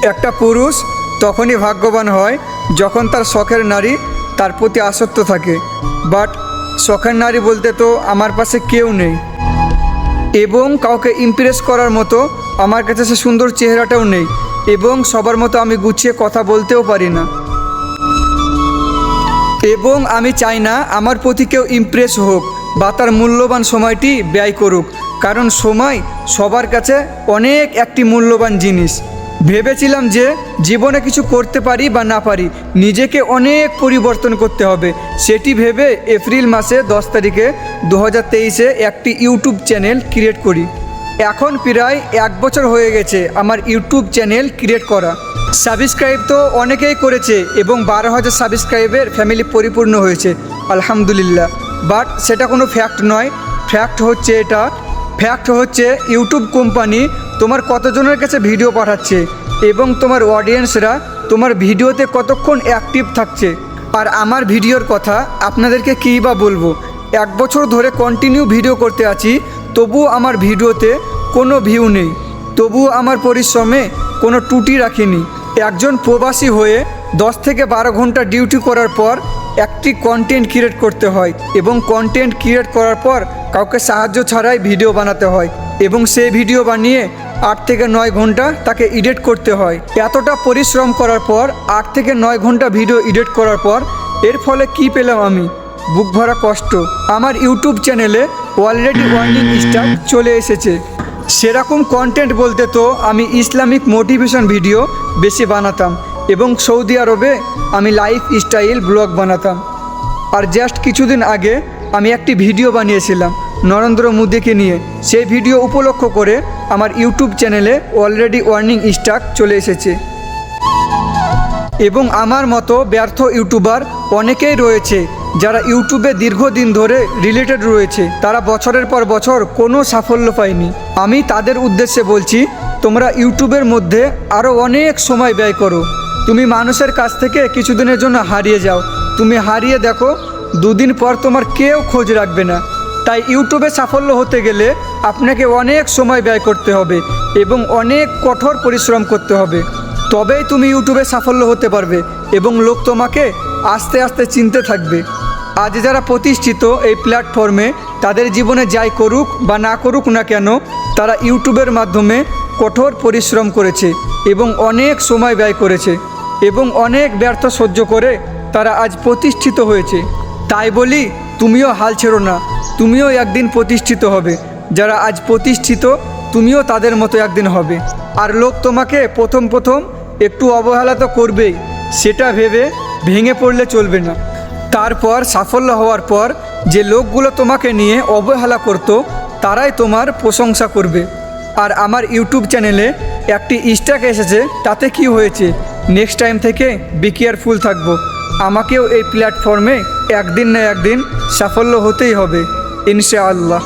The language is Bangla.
একটা পুরুষ তখনই ভাগ্যবান হয় যখন তার শখের নারী তার প্রতি আসক্ত থাকে। বাট শখের নারী বলতে তো আমার পাশে কেউ নেই, এবং কাউকে ইমপ্রেস করার মতো আমার কাছে সে সুন্দর চেহারাটাও নেই, এবং সবার মতো আমি গুছিয়ে কথা বলতেও পারি না। এবং আমি চাই না আমার প্রতি কেউ ইমপ্রেস হোক বা তার মূল্যবান সময়টি ব্যয় করুক, কারণ সময় সবার কাছে অনেক একটি মূল্যবান জিনিস। ভেবেছিলাম যে জীবনে কিছু করতে পারি বা না পারি, নিজেকে অনেক পরিবর্তন করতে হবে। সেটি ভেবে এপ্রিল মাসে 10 তারিখে 2023-এ একটি ইউটিউব চ্যানেল ক্রিয়েট করি। এখন প্রায় 1 বছর হয়ে গেছে আমার ইউটিউব চ্যানেল ক্রিয়েট করা। সাবস্ক্রাইব তো অনেকেই করেছে এবং 12,000 সাবস্ক্রাইবের ফ্যামিলি পরিপূর্ণ হয়েছে, আলহামদুলিল্লাহ। বাট সেটা কোনো ফ্যাক্ট নয়। ফ্যাক্ট হচ্ছে ইউটিউব কোম্পানি তোমার কতজনের কাছে ভিডিও পাঠাচ্ছে এবং তোমার অডিয়েন্সরা তোমার ভিডিওতে কতক্ষণ অ্যাক্টিভ থাকছে। আর আমার ভিডিওর কথা আপনাদেরকে কী বা বলবো, 1 বছর ধরে কন্টিনিউ ভিডিও করতে আছি, তবুও আমার ভিডিওতে কোনো ভিউ নেই, তবুও আমার পরিশ্রমে কোনো ত্রুটি রাখিনি। একজন প্রবাসী হয়ে 10 থেকে 12 ঘন্টা ডিউটি করার পর একটি কন্টেন্ট ক্রিয়েট করতে হয়, এবং কন্টেন্ট ক্রিয়েট করার পর কাউকে সাহায্য ছাড়াই ভিডিও বানাতে হয়, এবং সেই ভিডিও বানিয়ে 8 থেকে 9 ঘন্টা তাকে এডিট করতে হয়। এতটা পরিশ্রম করার পর 8 থেকে 9 ঘন্টা ভিডিও এডিট করার পর এর ফলে কি পেলাম আমি? বুক ভরা কষ্ট। আমার ইউটিউব চ্যানেলে অলরেডি ওয়ার্নিং স্টার চলে এসেছে। সেরকম কন্টেন্ট বলতে তো আমি ইসলামিক মোটিভেশন ভিডিও বেশি বানাতাম, এবং সৌদি আরবে আমি লাইফ স্টাইল ব্লগ বানাতাম। আর জাস্ট কিছুদিন আগে আমি একটি ভিডিও বানিয়েছিলাম নরেন্দ্র মোদীকে নিয়ে। সেই ভিডিও উপলক্ষ করে আমার ইউটিউব চ্যানেলে অলরেডি ওয়ার্নিং স্টার চলে এসেছে। এবং আমার মতো ব্যর্থ ইউটিউবার অনেকেই রয়েছে যারা ইউটিউবে দীর্ঘদিন ধরে রিলেটেড রয়েছে, তারা বছরের পর বছর কোনো সাফল্য পায়নি। আমি তাদের উদ্দেশ্যে বলছি, তোমরা ইউটিউবের মধ্যে আরও অনেক সময় ব্যয় করো। তুমি মানুষের কাছ থেকে কিছুদিনের জন্য হারিয়ে যাও, তুমি হারিয়ে দেখো 2 দিন পর তোমার কেউ খোঁজ রাখবে না। তাই ইউটিউবে সাফল্য হতে গেলে আপনাকে অনেক সময় ব্যয় করতে হবে এবং অনেক কঠোর পরিশ্রম করতে হবে, তবেই তুমি ইউটিউবে সাফল্য হতে পারবে এবং লোক তোমাকে আস্তে আস্তে চিনতে থাকবে। আজ যারা প্রতিষ্ঠিত এই প্ল্যাটফর্মে, তাদের জীবনে যাই করুক বা না করুক না কেন, তারা ইউটিউবের মাধ্যমে কঠোর পরিশ্রম করেছে এবং অনেক সময় ব্যয় করেছে এবং অনেক ব্যর্থ সহ্য করে তারা আজ প্রতিষ্ঠিত হয়েছে। তাই বলি, তুমিও হাল ছেড়ো না, তুমিও একদিন প্রতিষ্ঠিত হবে। যারা আজ প্রতিষ্ঠিত, তুমিও তাদের মতো একদিন হবে। আর লোক তোমাকে প্রথম একটু অবহেলা তো করবেই, সেটা ভেবে ভেঙে পড়লে চলবে না। তারপর সাফল্য হওয়ার পর যে লোকগুলো তোমাকে নিয়ে অবহেলা করতো, তারাই তোমার প্রশংসা করবে। আর আমার ইউটিউব চ্যানেলে একটি স্ট্যাক এসেছে, তাতে কি হয়েছে? নেক্সট টাইম থেকে বি কেয়ারফুল থাকবো। আমাকেও এই প্ল্যাটফর্মে একদিন না একদিন সাফল্য হতেই হবে, ইনশাআল্লাহ।